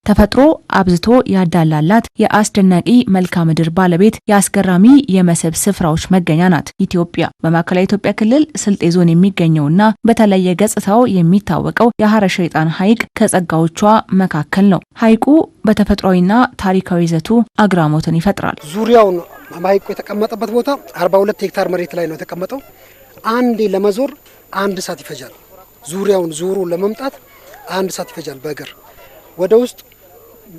ተፈጥሮ አብዝቶ ያዳላላት የአስደናቂ መልክዓ ምድር ባለቤት የአስገራሚ የመስህብ ስፍራዎች መገኛ ናት ኢትዮጵያ። በማዕከላዊ ኢትዮጵያ ክልል ስልጤ ዞን የሚገኘውና በተለየ ገጽታው የሚታወቀው የሐረ ሸይጣን ሐይቅ ከጸጋዎቿ መካከል ነው። ሐይቁ በተፈጥሯዊና ታሪካዊ ይዘቱ አግራሞትን ይፈጥራል። ዙሪያውን ሐይቁ የተቀመጠበት ቦታ 42 ሄክታር መሬት ላይ ነው የተቀመጠው። አንዴ ለመዞር 1 ሰዓት ይፈጃል። ዙሪያውን ዞሮ ለመምጣት 1 ሰዓት ይፈጃል በእግር። ወደ ውስጥ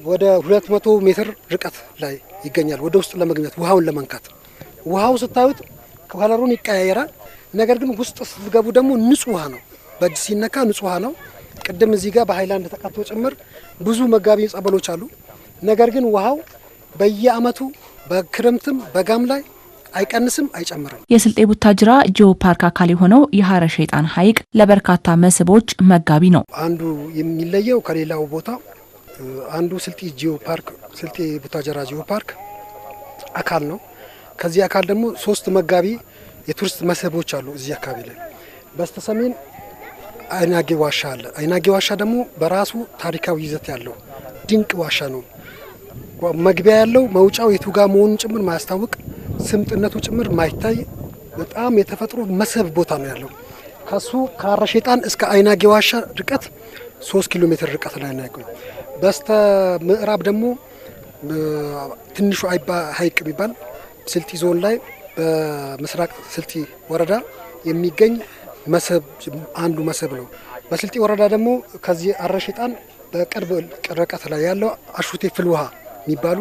ወደ 200 ሜትር ርቀት ላይ ይገኛል። ወደ ውስጥ ለመግኘት ውሃውን ለመንካት ውሃው ስታዩት ከለሩን ይቀያየራል። ነገር ግን ውስጥ ስትገቡ ደግሞ ንጹህ ውሃ ነው። በእጅ ሲነካ ንጹህ ውሃ ነው። ቅድም እዚህ ጋር በሃይላንድ ተቀርቶ ጭምር ብዙ መጋቢ ጸበሎች አሉ። ነገር ግን ውሃው በየአመቱ በክረምትም በጋም ላይ አይቀንስም አይጨምርም። የስልጤ ቡታጅራ ጂኦ ፓርክ አካል የሆነው የሐረ ሸይጣን ሐይቅ ለበርካታ መስህቦች መጋቢ ነው። አንዱ የሚለየው ከሌላው ቦታ አንዱ ስልጤ ጂኦ ፓርክ ስልጤ ቡታጅራ ጂኦ ፓርክ አካል ነው። ከዚህ አካል ደግሞ 3 መጋቢ የቱሪስት መስህቦች አሉ እዚህ አካባቢ ላይ። በስተሰሜን አይናጌ ዋሻ አለ። አይናጌ ዋሻ ደግሞ በራሱ ታሪካዊ ይዘት ያለው ድንቅ ዋሻ ነው። መግቢያ ያለው መውጫው የቱ ጋር መሆኑን ጭምር ማያስታውቅ ስምጥነቱ ጭምር ማይታይ በጣም የተፈጥሮ መስህብ ቦታ ነው ያለው። ከሱ ከሐረ ሸይጣን እስከ አይናጌ ዋሻ ርቀት 3 ኪሎ ሜትር ርቀት ላይ ነው። በስተ ምዕራብ ደግሞ ትንሹ አይባ ሐይቅ የሚባል ስልጤ ዞን ላይ በምስራቅ ስልጤ ወረዳ የሚገኝ መስህብ አንዱ መስህብ ነው። በስልጤ ወረዳ ደግሞ ከዚህ ሐረ ሸይጣን በቅርብ ርቀት ላይ ያለው አሹቴ ፍልውሃ የሚባሉ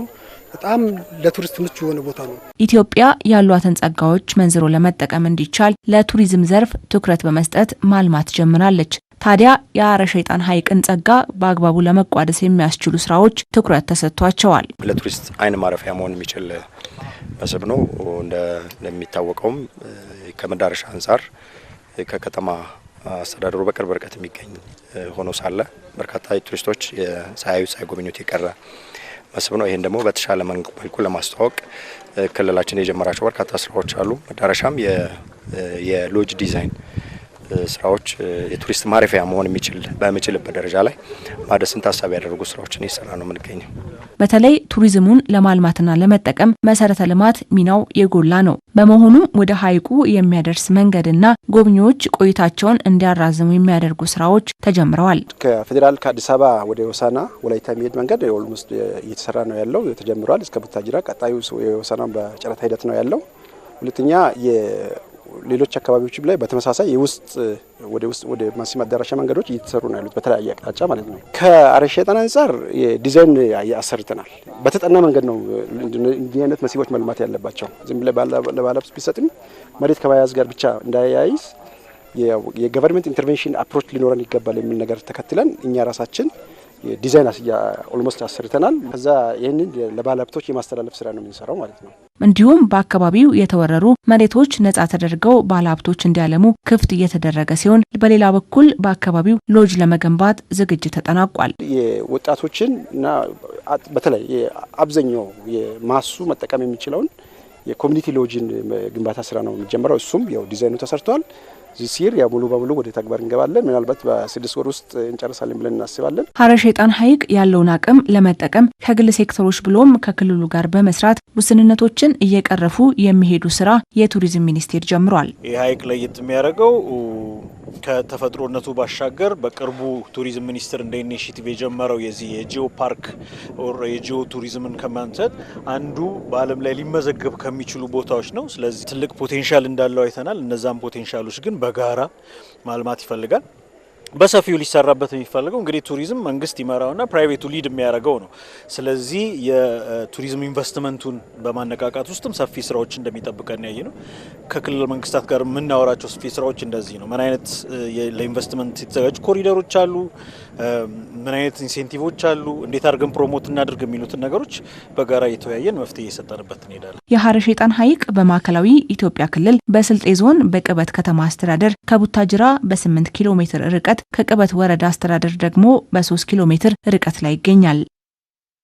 በጣም ለቱሪስት ምቹ የሆነ ቦታ ነው። ኢትዮጵያ ያሏትን ጸጋዎች መንዝሮ ለመጠቀም እንዲቻል ለቱሪዝም ዘርፍ ትኩረት በመስጠት ማልማት ጀምራለች። ታዲያ የሐረ ሸይጣን ሐይቅን ጸጋ በአግባቡ ለመቋደስ የሚያስችሉ ስራዎች ትኩረት ተሰጥቷቸዋል። ለቱሪስት አይን ማረፊያ መሆን የሚችል መስህብ ነው። እንደሚታወቀውም ከመዳረሻ አንጻር ከከተማ አስተዳደሩ በቅርብ ርቀት የሚገኝ ሆኖ ሳለ በርካታ ቱሪስቶች ሳይጎበኙት የቀረ መስህብ ነው። ይሄን ደግሞ በተሻለ መልኩ ለማስተዋወቅ ክልላችን የጀመራቸው በርካታ ስራዎች አሉ። መዳረሻም የሎጅ ዲዛይን ስራዎች የቱሪስት ማረፊያ መሆን በሚችልበት ደረጃ ላይ ማደስን ታሳቢ ያደረጉ ስራዎችን እየሰራ ነው የምንገኘው። በተለይ ቱሪዝሙን ለማልማትና ለመጠቀም መሰረተ ልማት ሚናው የጎላ ነው። በመሆኑም ወደ ሐይቁ የሚያደርስ መንገድና ጎብኚዎች ቆይታቸውን እንዲያራዝሙ የሚያደርጉ ስራዎች ተጀምረዋል። ከፌዴራል ከአዲስ አበባ ወደ ሆሳና ወላይታ የሚሄድ መንገድ ኦልሞስት እየተሰራ ነው ያለው፣ ተጀምሯል። እስከ ቡታጅራ ቀጣዩ የሆሳና በጨረታ ሂደት ነው ያለው። ሁለተኛ ሌሎች አካባቢዎችም ላይ በተመሳሳይ ወደ መስህብ መዳረሻ መንገዶች እየተሰሩ ነው ያሉት በተለያየ አቅጣጫ ማለት ነው። ከሐረ ሸይጣን አንጻር የዲዛይን ያሰርተናል። በተጠና መንገድ ነው እንዲህ አይነት መስህቦች መልማት ያለባቸው። ዝም ብለ ለባለሀብት ቢሰጥም መሬት ከመያዝ ጋር ብቻ እንዳያይዝ የገቨርንመንት ኢንተርቬንሽን አፕሮች ሊኖረን ይገባል የሚል ነገር ተከትለን እኛ ራሳችን ዲዛይን ኦልሞስት አሰርተናል። ከዛ ይህንን ለባለሀብቶች የማስተላለፍ ስራ ነው የምንሰራው ማለት ነው። እንዲሁም በአካባቢው የተወረሩ መሬቶች ነጻ ተደርገው ባለሀብቶች እንዲያለሙ ክፍት እየተደረገ ሲሆን፣ በሌላ በኩል በአካባቢው ሎጅ ለመገንባት ዝግጅት ተጠናቋል። የወጣቶችን እና በተለይ አብዛኛው የማሱ መጠቀም የሚችለውን የኮሚኒቲ ሎጅን ግንባታ ስራ ነው የሚጀምረው። እሱም ያው ዲዛይኑ ተሰርቷል። ሲር ሙሉ በሙሉ ወደ ተግባር እንገባለን። ምናልባት በ6 ወር ውስጥ እንጨርሳለን ብለን እናስባለን። ሐረ ሸይጣን ሐይቅ ያለውን አቅም ለመጠቀም ከግል ሴክተሮች ብሎም ከክልሉ ጋር በመስራት ውስንነቶችን እየቀረፉ የሚሄዱ ስራ የቱሪዝም ሚኒስቴር ጀምሯል። ይህ ሐይቅ ለየት የሚያደርገው ከተፈጥሮነቱ ባሻገር በቅርቡ ቱሪዝም ሚኒስቴር እንደ ኢኒሺቲቭ የጀመረው የዚህ የጂኦ ፓርክ የጂኦ ቱሪዝምን ከማንሳት አንዱ በዓለም ላይ ሊመዘገብ ከሚችሉ ቦታዎች ነው። ስለዚህ ትልቅ ፖቴንሻል እንዳለው አይተናል። እነዛም ፖቴንሻሎች ግን በጋራ ማልማት ይፈልጋል። በሰፊው ሊሰራበት የሚፈልገው እንግዲህ ቱሪዝም መንግስት ይመራውና ፕራይቬቱ ሊድ የሚያደርገው ነው። ስለዚህ የቱሪዝም ኢንቨስትመንቱን በማነቃቃት ውስጥም ሰፊ ስራዎች እንደሚጠብቀን ያየ ነው። ከክልል መንግስታት ጋር የምናወራቸው ሰፊ ስራዎች እንደዚህ ነው። ምን አይነት ለኢንቨስትመንት የተዘጋጁ ኮሪደሮች አሉ፣ ምን አይነት ኢንሴንቲቮች አሉ፣ እንዴት አድርገን ፕሮሞት እናድርግ የሚሉትን ነገሮች በጋራ እየተወያየን መፍትሄ እየሰጠንበት እንሄዳለን። የሐረ ሸይጣን ሐይቅ በማዕከላዊ ኢትዮጵያ ክልል በስልጤ ዞን በቅበት ከተማ አስተዳደር ከቡታጅራ በ8 ኪሎ ሜትር ርቀት ከቅበት ወረዳ አስተዳደር ደግሞ በ3 ኪሎ ሜትር ርቀት ላይ ይገኛል።